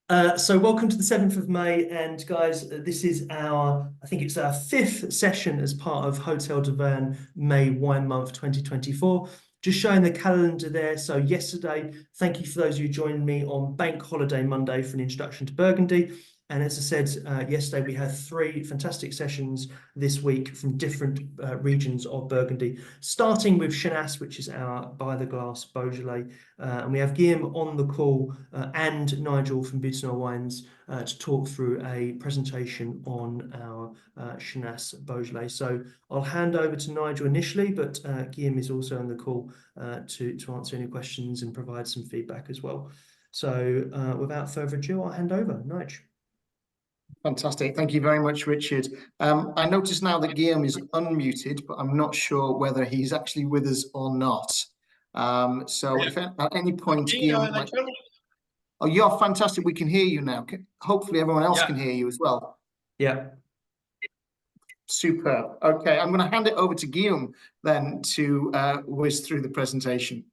So welcome to the 7th of May, and guys, this is I think it's our 5th session as part of Hotel de Verne May Wine Month 2024. Just showing the calendar there. So yesterday, thank you for those who joined me on Bank Holiday Monday for an introduction to Burgundy. And as I said, yesterday we had 3 fantastic sessions this week from different regions of Burgundy, starting with Chenasse, which is our by the glass Beaujolais. And we have Guillaume on the call and Nigel from Boutonneau Wines to talk through a presentation on our Chenasse Beaujolais. So I'll hand over to Nigel initially, but Guillaume is also on the call to answer any questions and provide some feedback as well. So without further ado, I'll hand over. Nigel. Fantastic. Thank you very much, Richard. I notice now that Guillaume is unmuted, but I'm not sure whether he's actually with us or not. So if at any point Guillaume might... Oh, you're fantastic. We can hear you now. Hopefully everyone else can hear you as well. Yeah. Superb. Okay, I'm going to hand it over to Guillaume then to whiz through the presentation.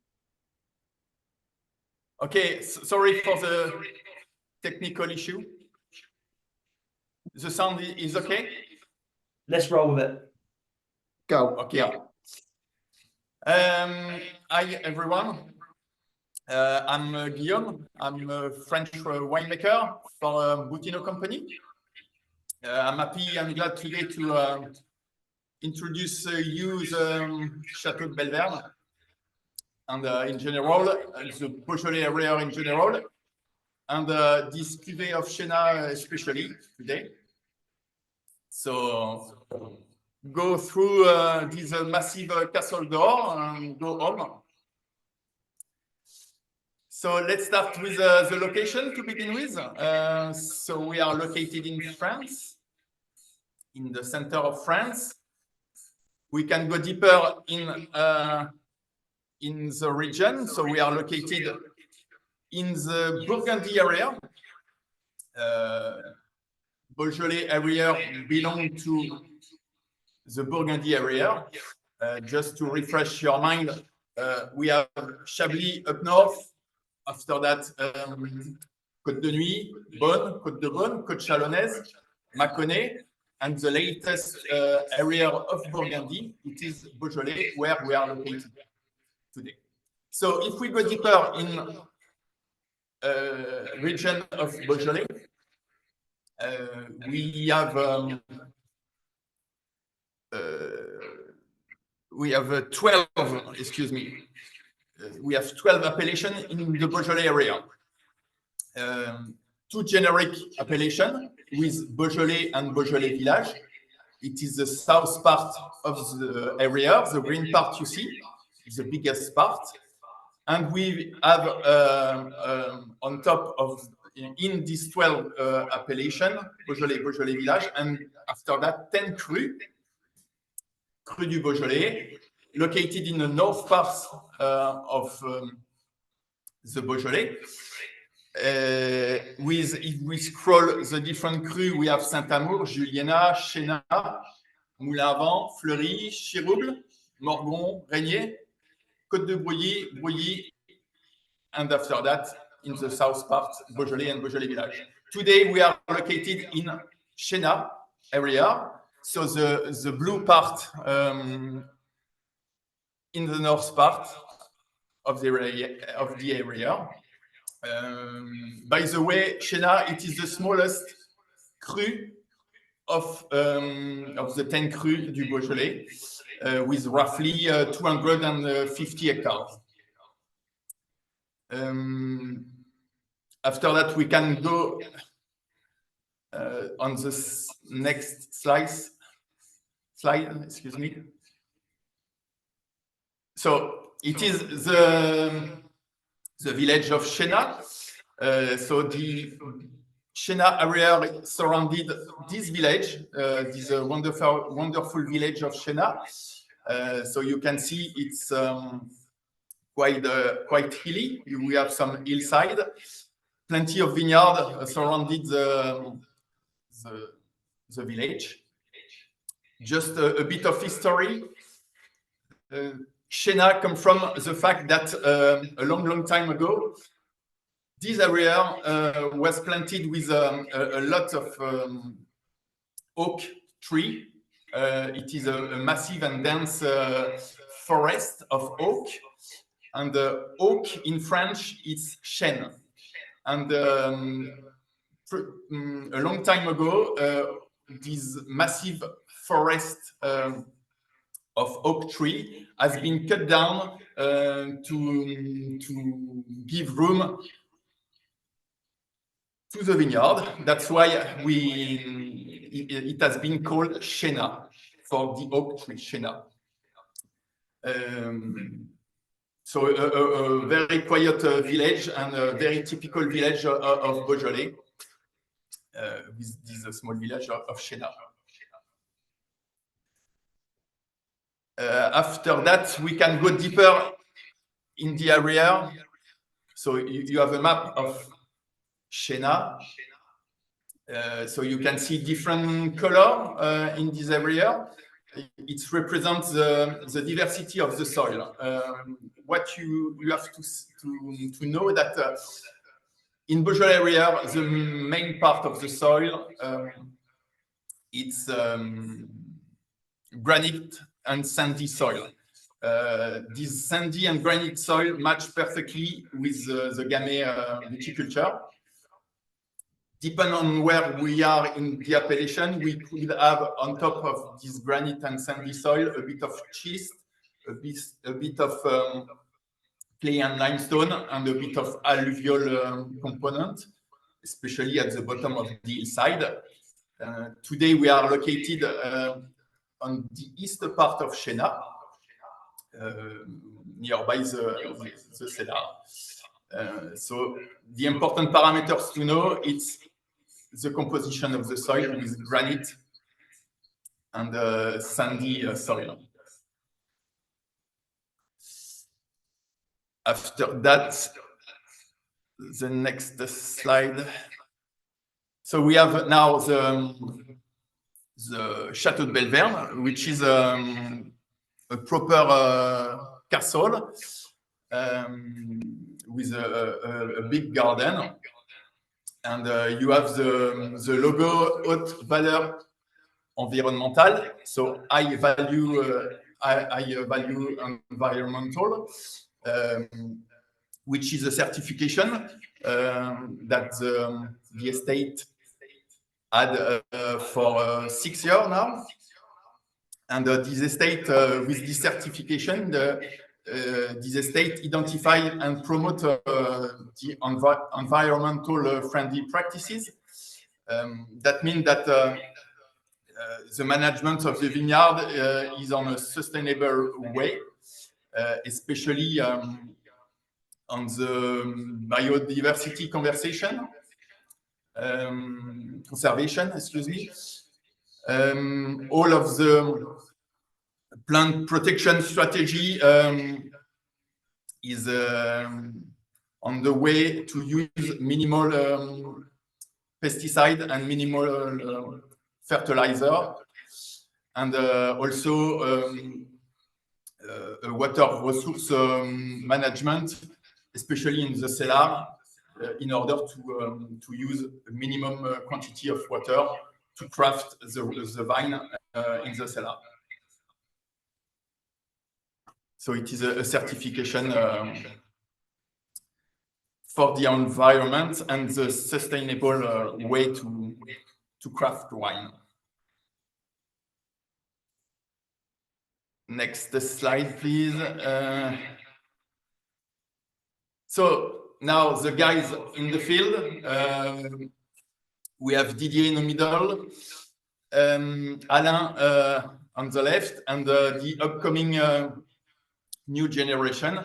Okay, sorry for the technical issue. The sound is okay? Let's roll with it. Go. Okay. Hi, everyone. I'm Guillaume. I'm a French winemaker for a Boutonneau company. I'm happy and glad today to introduce you the Château de Belleverne and in general, the Beaujolais area in general, and this cuvée of Chenasse especially today. So go through this massive castle door and go home. So let's start with the location to begin with. So we are located in France, in the center of France. We can go deeper in the region. So we are located in the Burgundy area. Beaujolais area belong to the Burgundy area. Just to refresh your mind, we have Chablis up north. After that, Côte de Nuit, Beaune, Côte de Beaune, Côte Chalonnaise, Mâconnais, and the latest area of Burgundy, it is Beaujolais, where we are located today. So if we go deeper in region of Beaujolais, we have 12, excuse me, we have 12 appellations in the Beaujolais area. 2 generic appellations with Beaujolais and Beaujolais Village. It is the south part of the area, the green part you see, the biggest part. And we have on top of, in this 12 appellation, Beaujolais, Beaujolais Village, and after that 10 crus, Cru du Beaujolais, located in the north part of the Beaujolais. If we scroll the different crus, we have Saint-Amour, Juliena, Chenasse, Moulin-à-Vent, Fleury, Chirouble, Morgon, Régnier, Côte de Brouilly, Brouilly, and after that, in the south part, Beaujolais and Beaujolais Village. Today, we are located in Chenasse area. So the blue part in the north part of the area. By the way, Chenasse, it is the smallest cru of the 10 crus du Beaujolais, with roughly 250 hectares. After that, we can go on the next slide, excuse me. So it is the village of Chenasse. So the Chenasse area surrounded this village, this wonderful village of Chenasse. So you can see it's quite hilly. We have some hillside, plenty of vineyards surrounded the village. Just a bit of history. Chenasse comes from the fact that a long time ago, This area was planted with a lot of oak tree. It is a massive and dense forest of oak. And oak in French is chêne. And a long time ago, this massive forest of oak tree has been cut down to give room to the vineyard. That's why it has been called chêne for the oak tree, chêne. So a very quiet village and a very typical village of Beaujolais, with this small village of Château. After that, we can go deeper in the area. So you have a map of Chêneau. So you can see different color in this area. It represents the diversity of the soil. What you have to know that in Beaujolais area, the main part of the soil, it's granite and sandy soil. This sandy and granite soil match perfectly with the Gamay viticulture. Depending on where we are in the appellation, we could have on top of this granite and sandy soil a bit of schist, a bit of clay and limestone, and a bit of alluvial component, especially at the bottom of the hillside. Today we are located on the east part of Chêneau, nearby the cellar. So the important parameters to know, it's the composition of the soil with granite and sandy soil. After that, the next slide. So we have now the Château de Belleverne, which is a proper castle with a big garden. And you have the logo Haute Valeur Environnementale, so high value environmental, which is a certification that the estate had for 6 years now. And this estate, with this certification, this estate identify and promote the environmental friendly practices. That means that the management of the vineyard is on a sustainable way, especially on the biodiversity conservation, excuse me. All of the plant protection strategy is on the way to use minimal pesticide and minimal fertilizer, and also water resource management, especially in the cellar, in order to use a minimum quantity of water to craft the vine in the cellar. So it is a certification for the environment and the sustainable way to craft wine. Next slide, please. So now the guys in the field, we have Didier in the middle, Alain on the left, and the upcoming new generation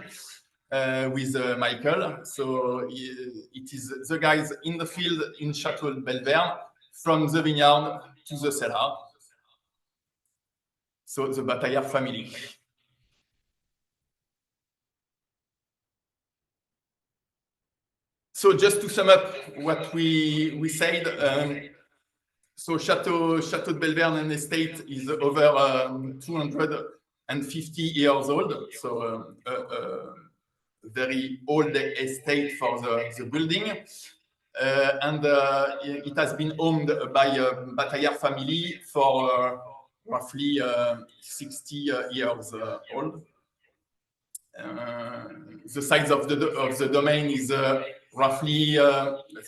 with Michael. So it is the guys in the field in Château de Belleverne, from the vineyard to the cellar. So the Bataillard family. So just to sum up what we said, so Château de Belleverne and estate is over 250 years old. So very old estate for the building. It has been owned by a Bataillard family for roughly 60 years old. The size of the domain is roughly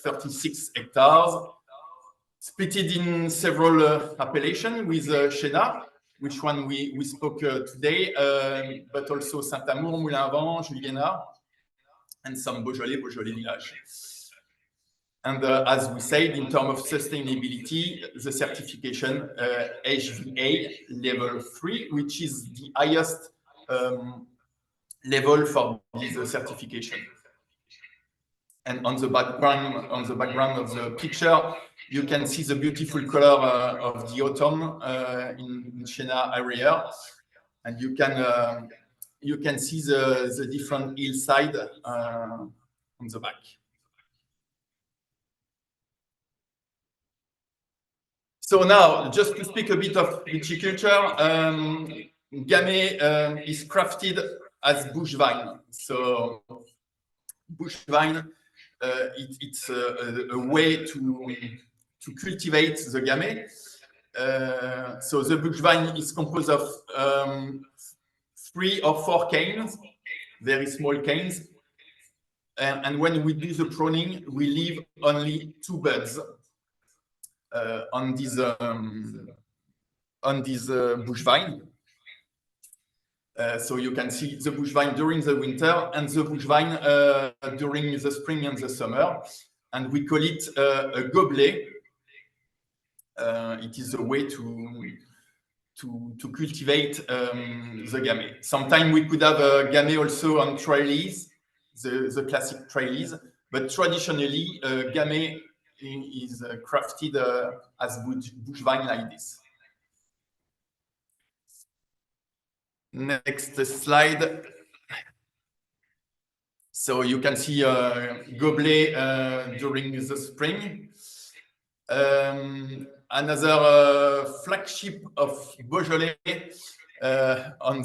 36 hectares, split in several appellations with Chênat, which one we spoke today, but also Saint-Amour, Moulin-Vent, Juliénat, and some Beaujolais village. And as we said, in terms of sustainability, the certification HVA level 3, which is the highest level for this certification. And on the background of the picture, you can see the beautiful color of the autumn in Chênat area, and you can see the different hillside on the back. So now, just to speak a bit of viticulture, Gamay is crafted as bush vine. So bush vine, it's a way to cultivate the Gamay. So the bush vine is composed of 3 or 4 canes, very small canes. And when we do the pruning, we leave only 2 buds on this bush vine. So you can see the bush vine during the winter and the bush vine during the spring and the summer. And we call it a gobelet. It is a way to cultivate the Gamay. Sometimes we could have a Gamay also on trellis, the classic trellis, but traditionally Gamay is crafted as bush vine like this. Next slide. So you can see gobelet during the spring. Another flagship of Beaujolais on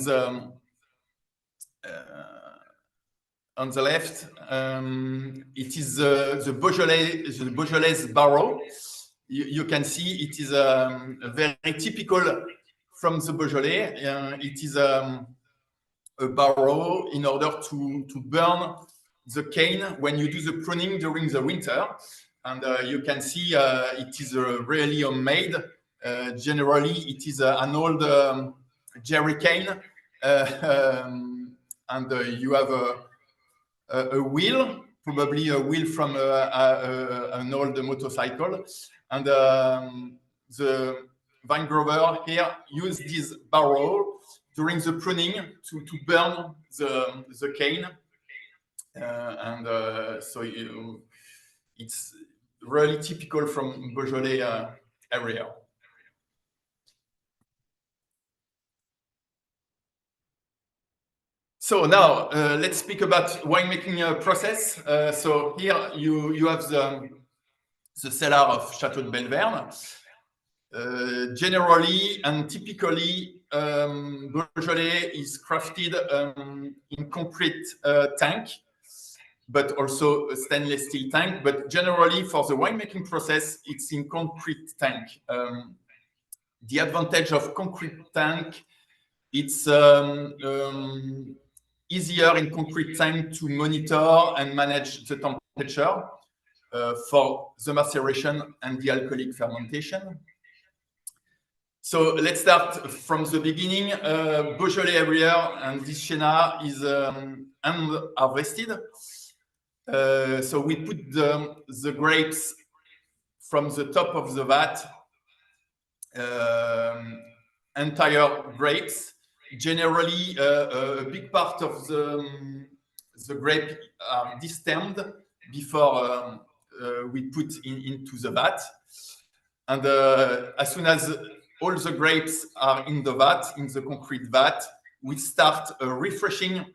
the left, it is the Beaujolais barrow. You can see it is very typical from the Beaujolais. It is a barrow in order to burn the cane when you do the pruning during the winter. And you can see it is really homemade. Generally, it is an old jerry cane, and you have a wheel, probably a wheel from an old motorcycle. And the vine grower here used this barrow during the pruning to burn the cane. So it's really typical from Beaujolais area. So now let's speak about winemaking process. So here you have the cellar of Château de Belleverne. Generally and typically, Beaujolais is crafted in concrete tank, but also a stainless steel tank. But generally, for the winemaking process, it's in concrete tank. The advantage of concrete tank, it's easier in concrete tank to monitor and manage the temperature for the maceration and the alcoholic fermentation. So let's start from the beginning. Beaujolais area and this Chênat is hand harvested. So we put the grapes from the top of the vat, entire grapes. Generally, a big part of the grape are destemmed before we put into the vat. And as soon as all the grapes are in the vat, in the concrete vat, we start refreshing.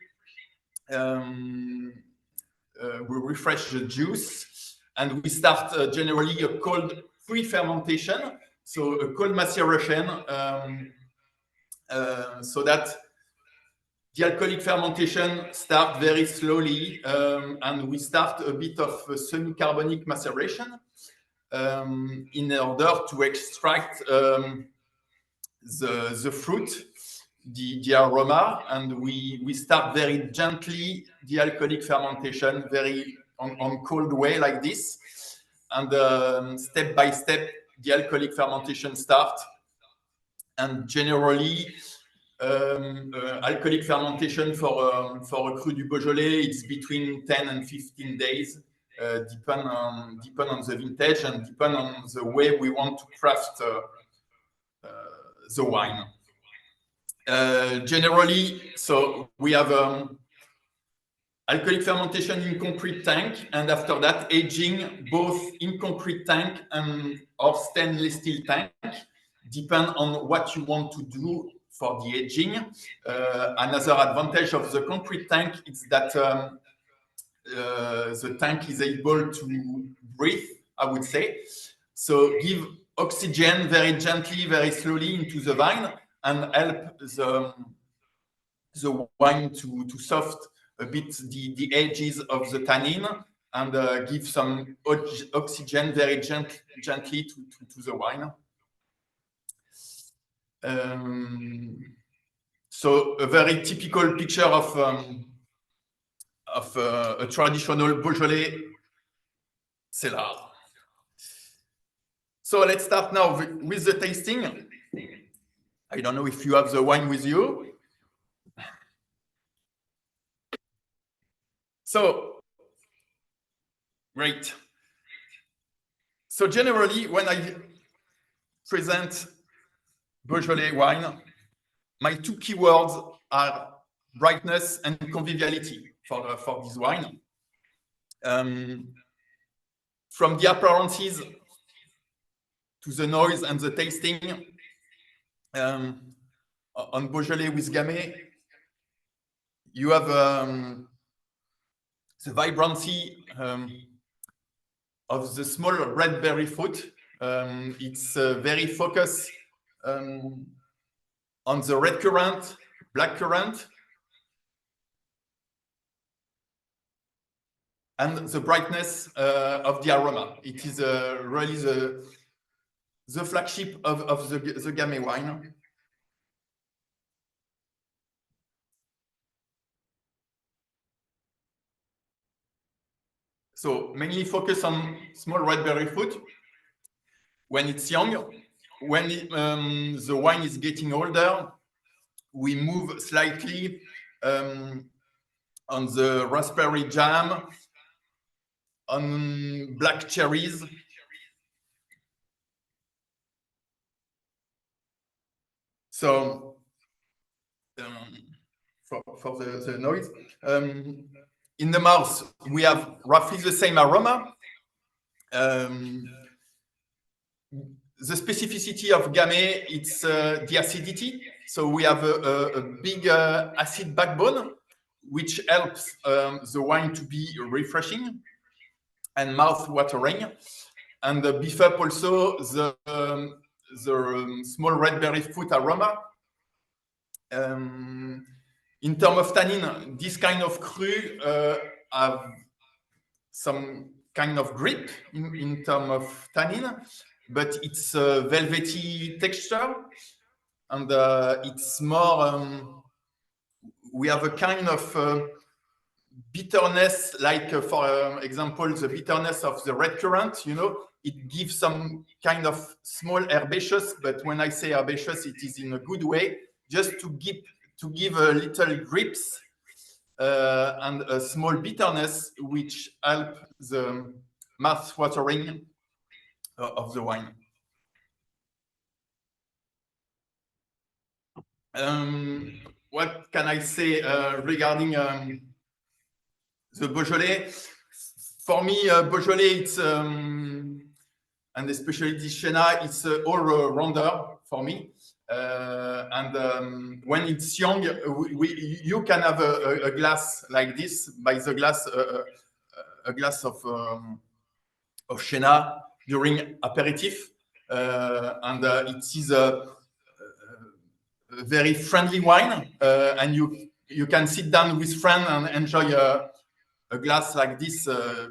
We refresh the juice, and we start generally a cold pre-fermentation, so a cold maceration, so that The alcoholic fermentation starts very slowly, and we start a bit of semi-carbonic maceration in order to extract the fruit, the aroma, and we start very gently the alcoholic fermentation, very on cold way like this, and step by step the alcoholic fermentation starts. And generally, alcoholic fermentation for a cru du Beaujolais, it's between 10 and 15 days, depend on the vintage and depend on the way we want to craft the wine. Generally, so we have alcoholic fermentation in concrete tank, and after that aging both in concrete tank and or stainless steel tank, depend on what you want to do for the aging. Another advantage of the concrete tank is that the tank is able to breathe, I would say. So give oxygen very gently, very slowly into the vine and help the wine to soft a bit the edges of the tannin and give some oxygen very gently to the wine. So a very typical picture of a traditional Beaujolais cellar. So let's start now with the tasting. I don't know if you have the wine with you. So, great. So generally, when I present Beaujolais wine, my two keywords are brightness and conviviality for this wine. From the appearances to the noise and the tasting, on Beaujolais with Gamay, you have the vibrancy of the small red berry fruit. It's very focused on the red currant, black currant, and the brightness of the aroma. It is really the flagship of the Gamay wine. So mainly focus on small red berry fruit when it's young. When the wine is getting older, we move slightly on the raspberry jam, on black cherries. So for the noise, in the mouth, we have roughly the same aroma. The specificity of Gamay, it's the acidity. So we have a big acid backbone, which helps the wine to be refreshing and mouth-watering, and beef up also the small red berry fruit aroma. In terms of tannin, this kind of cru have some kind of grip in terms of tannin, but it's a velvety texture, and it's more, we have a kind of bitterness, like for example, the bitterness of the red currant, you know, it gives some kind of small herbaceous, but when I say herbaceous, it is in a good way, just to give a little grips and a small bitterness, which help the mouth watering of the wine. What can I say regarding the Beaujolais? For me, Beaujolais, it's and especially this Chenin, it's all-rounder for me. When it's young, you can have a glass like this, by the glass, a glass of Chenin during aperitif, and it is a very friendly wine, and you can sit down with friends and enjoy a glass like this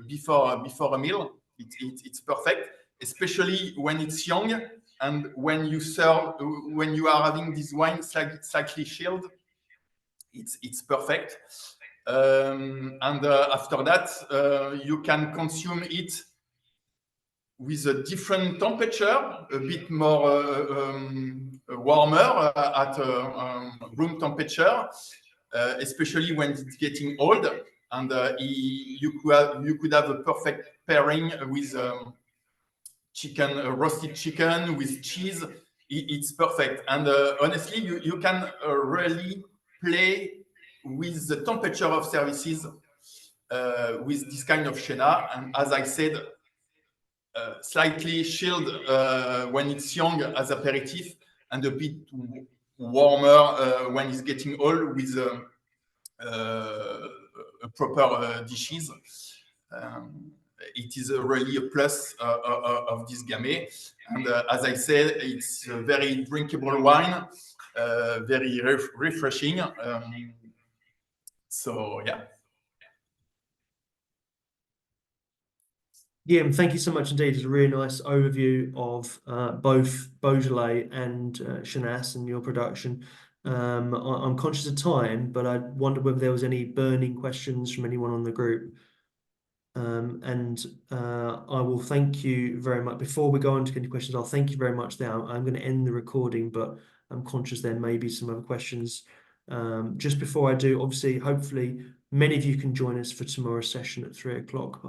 before a meal. It's perfect, especially when it's young and when you are having this wine slightly chilled. It's perfect. And after that, you can consume it with a different temperature, a bit more warmer at room temperature, especially when it's getting old. And you could have a perfect pairing with chicken, roasted chicken with cheese. It's perfect. And honestly, you can really play with the temperature of services with this kind of Chenin. And as I said, slightly chilled when it's young as aperitif, and a bit warmer when it's getting old with proper dishes. It is really a plus of this Gamay. And as I said, it's a very drinkable wine, very refreshing. So yeah. Guillaume, thank you so much indeed. It's a really nice overview of both Beaujolais and Chenin and your production. I'm conscious of time, but I wonder whether there was any burning questions from anyone on the group. And I will thank you very much. Before we go on to any questions, I'll thank you very much now. I'm going to end the recording, but I'm conscious there may be some other questions. Just before I do, obviously, hopefully, many of you can join us for tomorrow's session at 3 o'clock.